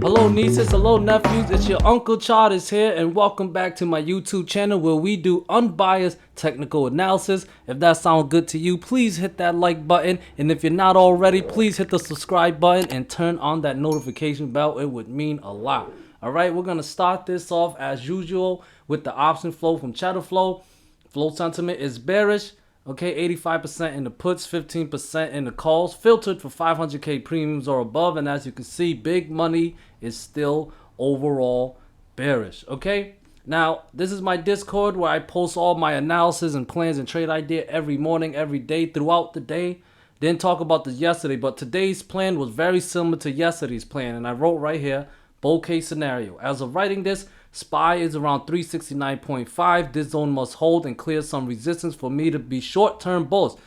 Hello nieces, hello nephews, it's your Uncle Charles here, and welcome back to my YouTube channel where we do unbiased technical analysis. If that sounds good to you, please hit that like button, and if you're not already, please hit the subscribe button and turn on that notification bell. It would mean a lot. Alright, we're gonna start this off as usual with the option flow from Chatter Flow. Flow sentiment is bearish. Okay, 85% in the puts, 15% in the calls, filtered for 500k premiums or above, and as you can see, big money is still overall bearish. Okay, now this is my Discord where I post all my analysis and plans and trade idea every morning, every day, throughout the day. Didn't talk about this yesterday, but today's plan was very similar to yesterday's plan, and I wrote right here, bull case scenario. As of writing this, SPY is around 369.5. This zone must hold and clear some resistance for me to be short-term bullish.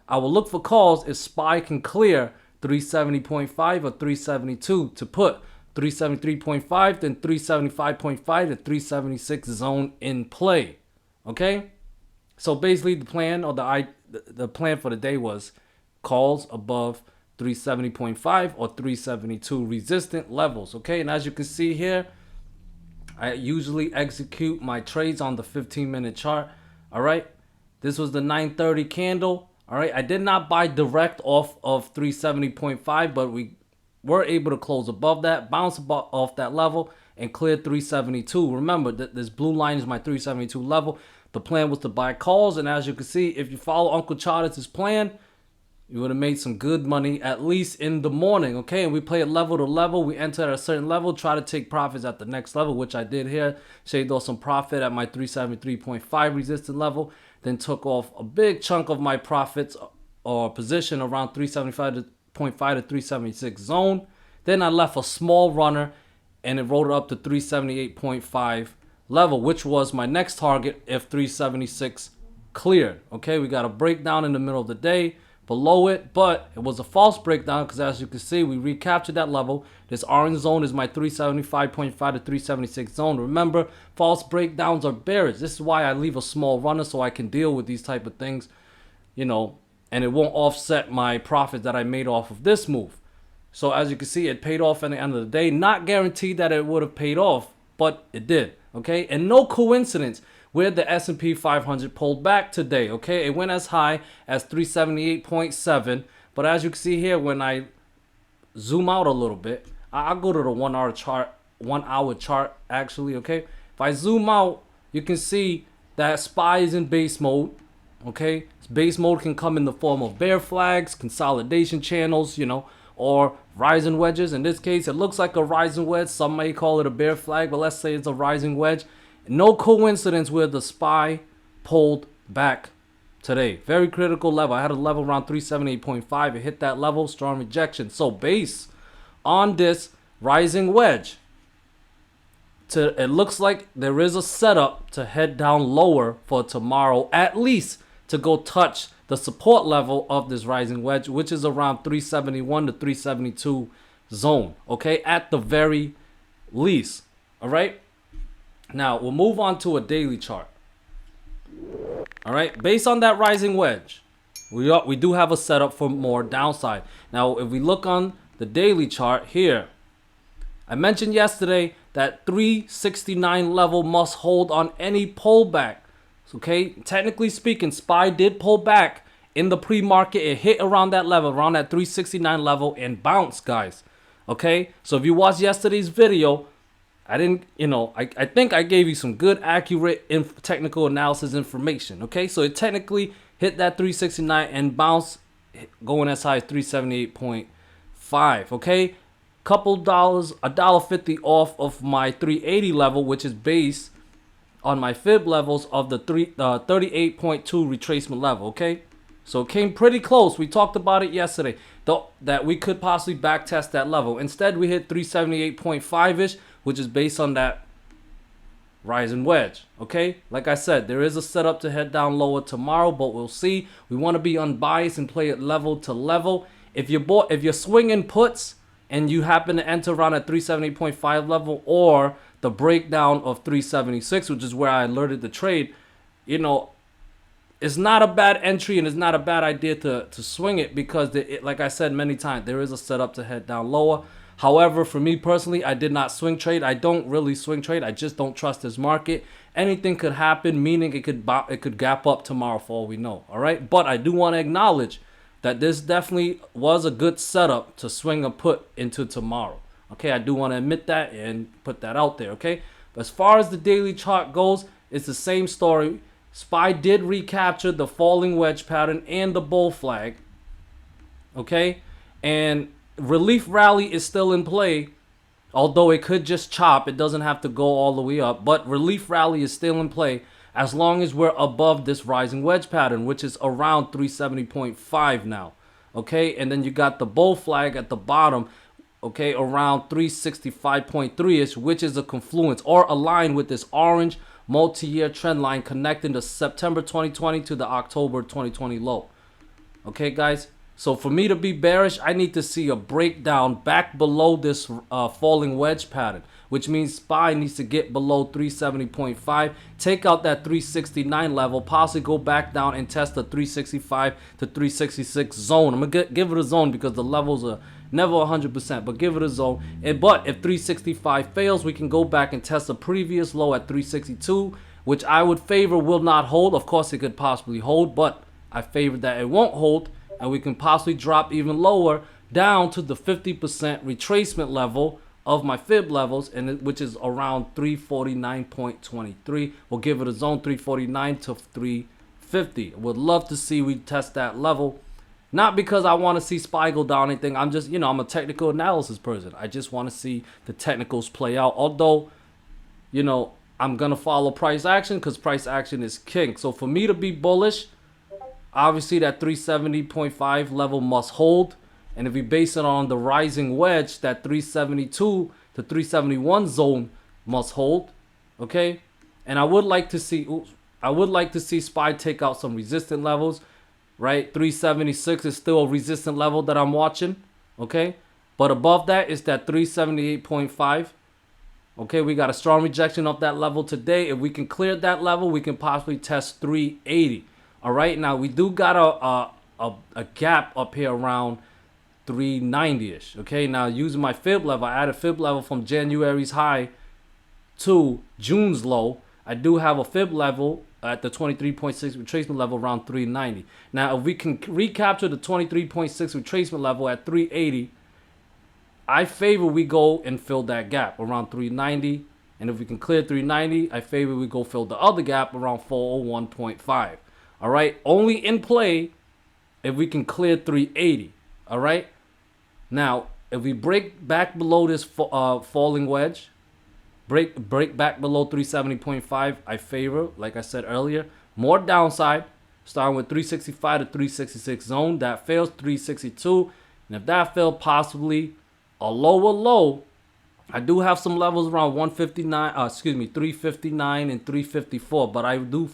I will look for calls if SPY can clear 370.5 or 372 to put 373.5, then 375.5 to 376 zone in play. Okay? So basically the plan or the plan for the day was calls above 370.5 or 372 resistant levels. Okay? And as you can see here, I usually execute my trades on the 15-minute chart. All right. This was the 9:30 candle. All right. I did not buy direct off of 370.5, but we were able to close above that, bounce off that level, and clear 372. Remember that this blue line is my 372 level. The plan was to buy calls, and as you can see, if you follow Uncle Charles' plan, you would have made some good money, at least in the morning, okay? And we play it level to level. We enter at a certain level, try to take profits at the next level, which I did here. Shaved off some profit at my 373.5 resistance level. Then took off a big chunk of my profits or position around 375.5 to 376 zone. Then I left a small runner, and it rolled up to 378.5 level, which was my next target if 376 cleared, okay? We got a breakdown in the middle of the day below it, but it was a false breakdown because as you can see, we recaptured that level. This orange zone is my 375.5 to 376 zone. Remember, false breakdowns are bearish. This is why I leave a small runner so I can deal with these type of things, you know, and it won't offset my profit that I made off of this move. So as you can see, it paid off at the end of the day. Not guaranteed that it would have paid off, but it did, okay? And no coincidence where the S&P 500 pulled back today, okay? It went as high as 378.7, but as you can see here, when I zoom out a little bit, I'll go to the 1 hour chart, 1 hour chart actually, okay? If I zoom out, you can see that SPY is in base mode, okay? Base mode can come in the form of bear flags, consolidation channels, you know, or rising wedges. In this case, it looks like a rising wedge. Some may call it a bear flag, but let's say it's a rising wedge. No coincidence where the SPY pulled back today. Very critical level. I had a level around 378.5. It hit that level. Strong rejection. So based on this rising wedge, it looks like there is a setup to head down lower for tomorrow, at least to go touch the support level of this rising wedge, which is around 371 to 372 zone. Okay, at the very least. All right. Now, we'll move on to a daily chart. All right, based on that rising wedge, we do have a setup for more downside. Now, if we look on the daily chart here, I mentioned yesterday that 369 level must hold on any pullback. Okay, technically speaking, SPY did pull back in the pre-market. It hit around that level, around that 369 level, and bounced, guys. Okay, so if you watched yesterday's video, I didn't, you know, I think I gave you some good, accurate technical analysis information. Okay, so it technically hit that 369 and bounced, going as high as 378.5. Okay, couple dollars, $1.50 off of my 380 level, which is based on my fib levels of the 38.2 retracement level. Okay, so it came pretty close. We talked about it yesterday, though, that we could possibly backtest that level. Instead, we hit 378.5-ish, which is based on that rising wedge. Okay, like I said, there is a setup to head down lower tomorrow, but we'll see. We want to be unbiased and play it level to level. If you're swinging puts and you happen to enter around at 378.5 level or the breakdown of 376, which is where I alerted the trade, you know, it's not a bad entry and it's not a bad idea to swing it because, like I said many times, there is a setup to head down lower. However, for me personally, I did not swing trade. I don't really swing trade. I just don't trust this market. Anything could happen, meaning it could gap up tomorrow for all we know. All right, but I do want to acknowledge that this definitely was a good setup to swing a put into tomorrow. Okay, I do want to admit that and put that out there. Okay, but as far as the daily chart goes, it's the same story. SPY did recapture the falling wedge pattern and the bull flag. Okay, and relief rally is still in play, although it could just chop. It doesn't have to go all the way up, but relief rally is still in play as long as we're above this rising wedge pattern, which is around 370.5 now. Okay, and then you got the bull flag at the bottom, okay, around 365.3ish, which is a confluence or a line with this orange multi-year trend line connecting the September 2020 to the October 2020 low. Okay, guys, so for me to be bearish, I need to see a breakdown back below this falling wedge pattern, which means SPY needs to get below 370.5, take out that 369 level, possibly go back down and test the 365 to 366 zone. I'm going to give it a zone because the levels are never 100%, but give it a zone. But if 365 fails, we can go back and test the previous low at 362, which I would favor will not hold. Of course, it could possibly hold, but I favor that it won't hold, and we can possibly drop even lower down to the 50% retracement level of my fib levels, and which is around 349.23. We'll give it a zone 349 to 350. Would love to see we test that level. Not because I want to see SPY go down or anything. I'm just, I'm a technical analysis person. I just want to see the technicals play out. Although, I'm going to follow price action because price action is king. So for me to be bullish, obviously that 370.5 level must hold. And if we base it on the rising wedge, that 372 to 371 zone must hold. Okay? And I would like to see SPY take out some resistant levels. Right, 376 is still a resistant level that I'm watching, okay? But above that is that 378.5. Okay, we got a strong rejection of that level today. If we can clear that level, we can possibly test 380. All right, now we do got a gap up here around 390-ish. Okay, now using my fib level, I added fib level from January's high to June's low. I do have a fib level at the 23.6 retracement level around 390. Now, if we can recapture the 23.6 retracement level at 380, I favor we go and fill that gap around 390. And if we can clear 390, I favor we go fill the other gap around 401.5. All right, only in play if we can clear 380. All right. Now, if we break back below this falling wedge, break back below 370.5, I favor, like I said earlier, more downside, starting with 365 to 366 zone. That fails 362, and if that failed, possibly a lower low. I do have some levels around 359 and 354, but I would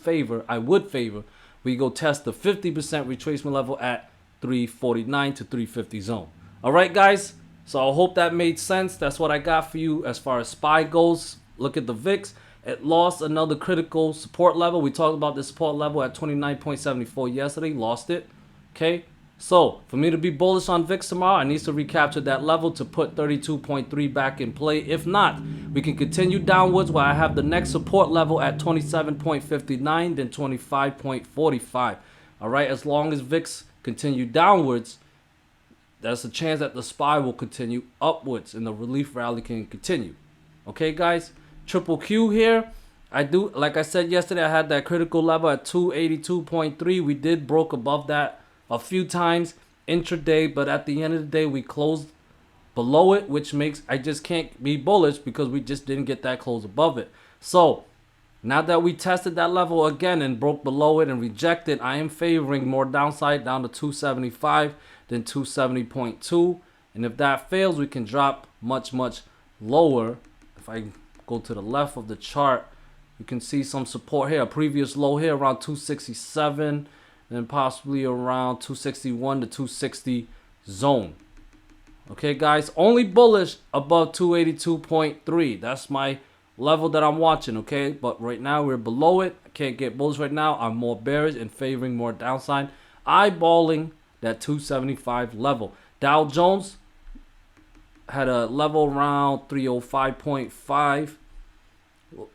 favor we go test the 50% retracement level at 349 to 350 zone. All right, guys. So I hope that made sense. That's what I got for you as far as SPY goes. Look at the VIX. It lost another critical support level. We talked about the support level at 29.74 yesterday. Lost it. Okay. So for me to be bullish on VIX tomorrow, I need to recapture that level to put 32.3 back in play. If not, we can continue downwards where I have the next support level at 27.59, then 25.45. All right. As long as VIX continue downwards, there's a chance that the SPY will continue upwards and the relief rally can continue. Okay, guys? Triple Q here. Like I said yesterday, I had that critical level at 282.3. We did broke above that a few times intraday, but at the end of the day, we closed below it, which makes I just can't be bullish because we just didn't get that close above it. So now that we tested that level again and broke below it and rejected, I am favoring more downside down to 275 than 270.2. And if that fails, we can drop much, much lower. If I go to the left of the chart, you can see some support here. A previous low here around 267, then possibly around 261 to 260 zone. Okay, guys, only bullish above 282.3. That's my level that I'm watching, okay? But right now we're below it. I can't get bullish right now. I'm more bearish and favoring more downside. Eyeballing that 275 level. Dow Jones had a level around 305.5,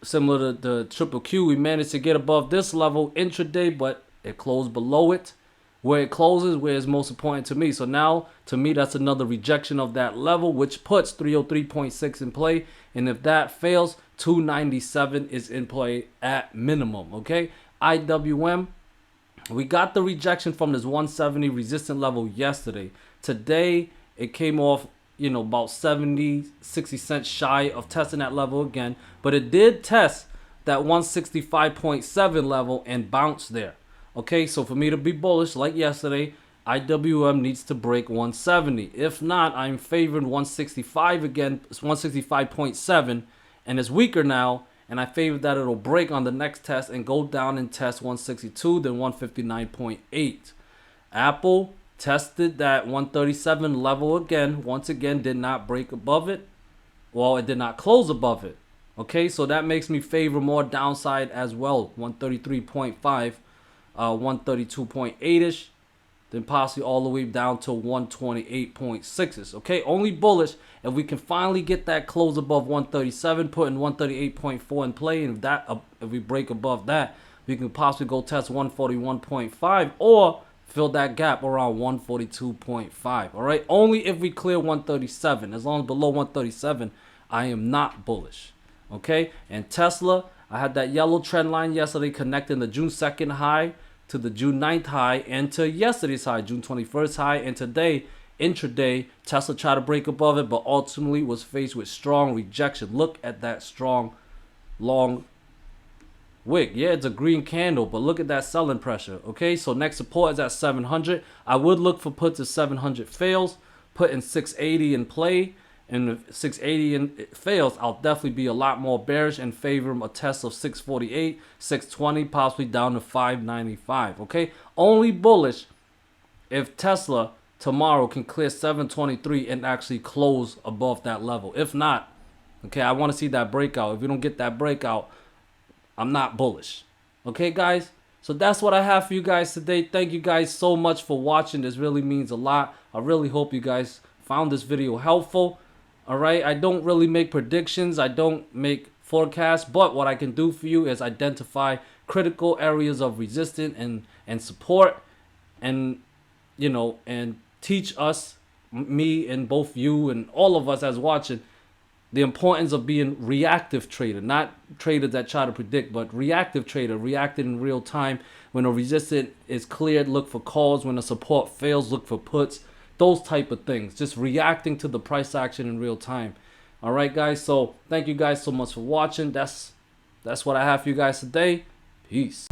similar to the QQQ. We managed to get above this level intraday, but it closed below it. Where it closes, where it's most important to me. So now, to me, that's another rejection of that level, which puts 303.6 in play. And if that fails, 297 is in play at minimum. Okay, IWM, we got the rejection from this 170 resistant level yesterday. Today, it came off, you know, about 60 cents shy of testing that level again. But it did test that 165.7 level and bounce there. Okay, so for me to be bullish like yesterday, IWM needs to break 170. If not, I'm favoring 165 again. It's 165.7, and it's weaker now. And I favor that it'll break on the next test and go down and test 162, then 159.8. Apple tested that 137 level again. Once again, did not break above it. Well, it did not close above it. Okay, so that makes me favor more downside as well. 133.5. 132.8ish, then possibly all the way down to 128.6ish. Okay, only bullish if we can finally get that close above 137, putting 138.4 in play, and if we break above that, we can possibly go test 141.5 or fill that gap around 142.5. all right, only if we clear 137. As long as below 137, I am not bullish. Okay, and Tesla, I had that yellow trend line yesterday connecting the June 2nd high to the June 9th high and to yesterday's high, June 21st high. And today, intraday, Tesla tried to break above it, but ultimately was faced with strong rejection. Look at that strong, long wick. Yeah, it's a green candle, but look at that selling pressure. Okay, so next support is at 700. I would look for puts if 700 fails, putting 680 in play. And if 680 fails, I'll definitely be a lot more bearish and favor a test of 648, 620, possibly down to 595. Okay, only bullish if Tesla tomorrow can clear 723 and actually close above that level. If not, okay, I want to see that breakout. If we don't get that breakout, I'm not bullish. Okay, guys, so that's what I have for you guys today. Thank you guys so much for watching. This really means a lot. I really hope you guys found this video helpful. All right, I don't really make predictions. I don't make forecasts, but what I can do for you is identify critical areas of resistance and support, and you know, and teach us, me and both you and all of us as watching, the importance of being reactive trader, not traders that try to predict, but reactive trader, reacting in real time. When a resistance is cleared, look for calls. When a support fails, look for puts. Those type of things, just reacting to the price action in real time. All right, guys, so thank you guys so much for watching. That's what I have for you guys today. Peace.